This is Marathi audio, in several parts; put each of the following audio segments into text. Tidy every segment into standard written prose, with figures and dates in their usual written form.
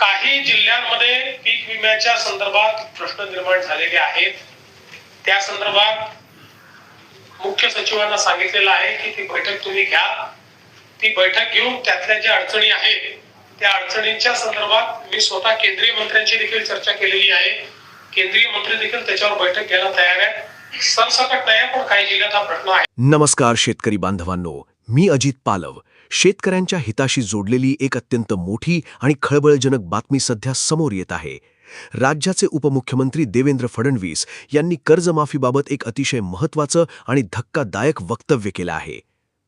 काही जिल्ह्यांमध्ये पीक विम्याच्या संदर्भात प्रश्न निर्माण झालेले आहेत. त्या संदर्भात मुख्य सचिवांना सांगितलेलं आहे की ती बैठक तुम्ही घ्या. ती बैठक घेऊन त्यातल्या ज्या अडचणी आहेत त्या अडचणींच्या संदर्भात मी स्वतः केंद्रीय मंत्र्यांची देखील चर्चा केलेली आहे. केंद्रीय मंत्री देखील त्याच्यावर बैठक घ्यायला तयार आहेत. सरसकट नाही पण काही जिल्ह्यात हा प्रश्न आहे. नमस्कार शेतकरी बांधवांनो, मी अजित पालव. शेतकऱ्यांच्या हिताशी जोडलेली एक अत्यंत मोठी आणि खळबळजनक बातमी सध्या समोर येत आहे. राज्याचे उपमुख्यमंत्री देवेंद्र फडणवीस यांनी कर्जमाफीबाबत एक अतिशय महत्त्वाचं आणि धक्कादायक वक्तव्य केलं आहे.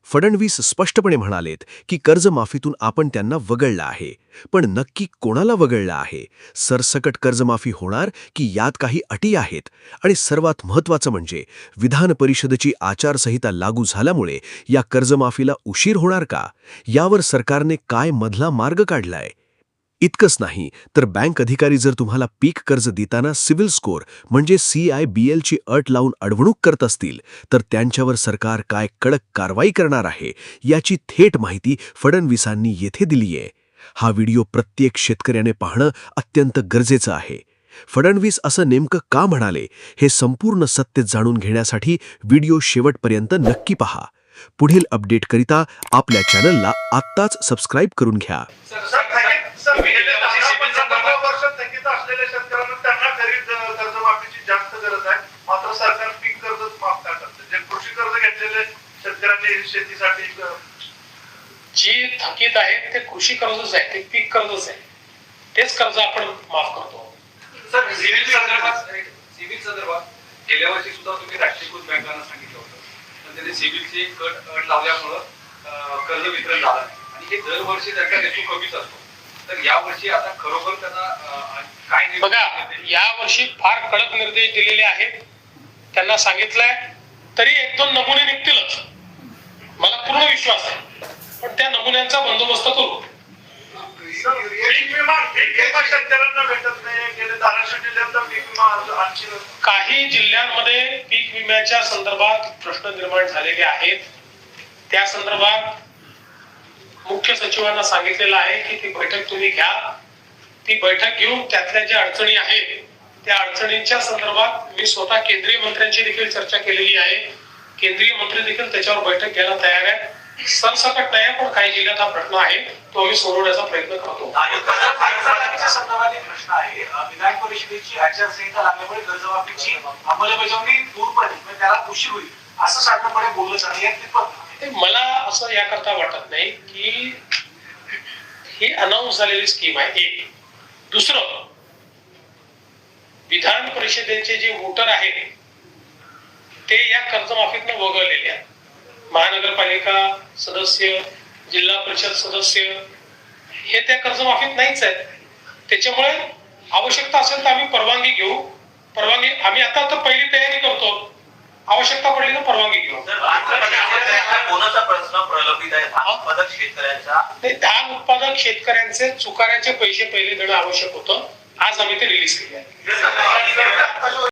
फडणवीस स्पष्टपणे म्हणालेत की कर्जमाफीतून आपण त्यांना वगळलं आहे. पण नक्की कोणाला वगळलं आहे? सरसकट कर्जमाफी होणार की यात काही अटी आहेत? आणि सर्वात महत्त्वाचं म्हणजे विधान परिषदेची आचारसंहिता लागू झाल्यामुळे या कर्जमाफीला उशीर होणार का? यावर सरकारने काय मधला मार्ग काढलाय? इतकंच नाही तर बँक अधिकारी जर तुम्हाला पीक कर्ज देताना सिव्हिल स्कोअर म्हणजे CIBL ची अट लावून अडवणूक करत असतील तर त्यांच्यावर सरकार काय कडक कारवाई करणार आहे याची थेट माहिती फडणवीसांनी येथे दिली आहे. हा व्हिडिओ प्रत्येक शेतकऱ्याने पाहणं अत्यंत गरजेचं आहे. फडणवीस असं नेमकं का म्हणाले हे संपूर्ण सत्य जाणून घेण्यासाठी व्हिडिओ शेवटपर्यंत नक्की पहा. पुढील अपडेटकरिता आपल्या चॅनलला आत्ताच सबस्क्राईब करून घ्या. कर्जमाफीची जास्त गरज आहे. मात्र सरकार पीक कर्जच माफ का करते? जे कृषी कर्ज घेतलेले शेतकऱ्यांनी शेतीसाठी जी थकीत आहेत ते कृषी कर्जच आहे, ते पीक कर्जच आहे. तेच कर्ज आपण माफ करतो. सर, सिव्हिल संदर्भात गेल्या वर्षी सुद्धा तुम्ही राष्ट्रीयकृत बँकांना सांगितलं होतं, पण त्याने सिव्हिलची अट लावल्यामुळं कर्ज वितरण झालं आणि हे दरवर्षी त्याचा रेशो कमीच असतो. तर यावर्षी आता खरोखर त्यांना काय बघा, यावर्षी फार कडक निर्देश दिलेले आहेत. त्यांना सांगितलंय तरी 1-2 नमुने निघतीलच, मला पूर्ण विश्वास आहे. पण त्या नमुन्यांचा बंदोबस्त करू. शेतकऱ्यांना भेटत नाही. गेले 1200 जिल्ह्यात पीक विमा आणखी काही जिल्ह्यांमध्ये पीक विम्याच्या संदर्भात प्रश्न निर्माण झालेले आहेत. त्या संदर्भात मुख्य सचिवांना सांगितलेलं आहे की ती बैठक तुम्ही घ्या. ती बैठक घेऊन त्यातल्या ज्या अडचणी आहेत त्या अडचणींच्या संदर्भात मी स्वतः केंद्रीय मंत्र्यांची देखील चर्चा केलेली आहे. केंद्रीय मंत्री देखील त्याच्यावर बैठक घ्यायला तयार आहेत. सरसकट नाही पण काही जिल्ह्यात हा प्रश्न आहे, तो आम्ही सोडवण्याचा प्रयत्न करतो. प्रश्न आहे, विधान परिषदेची आचारसंहिता लागल्यामुळे कर्जमाफीची अंमलबजावणी दूर पडेल, त्याला उशीर होईल असं साधारणपणे बोललं जातं. मला असं याकरता वाटत नाही की ही अनाऊन्स झालेली स्कीम आहे. एक दुसरं, विधान परिषदेचे जे वोटर आहेत ते या कर्जमाफीतनं वगळलेले आहेत. महानगरपालिका सदस्य, जिल्हा परिषद सदस्य हे त्या कर्जमाफीत नाहीच आहेत. त्याच्यामुळे आवश्यकता असेल तर आम्ही परवानगी घेऊ. परवानगी आम्ही आता तर पहिली तयारी करतो. आवश्यकता पडली तर परवानगी घेऊ. कोणाचा प्रश्न प्रलंबित आहे? उत्पादक शेतकऱ्यांचा. धान उत्पादक शेतकऱ्यांचे चुकाऱ्याचे पैसे पहिले देणं आवश्यक होतं. आज आम्ही ते रिलीज केले आहे.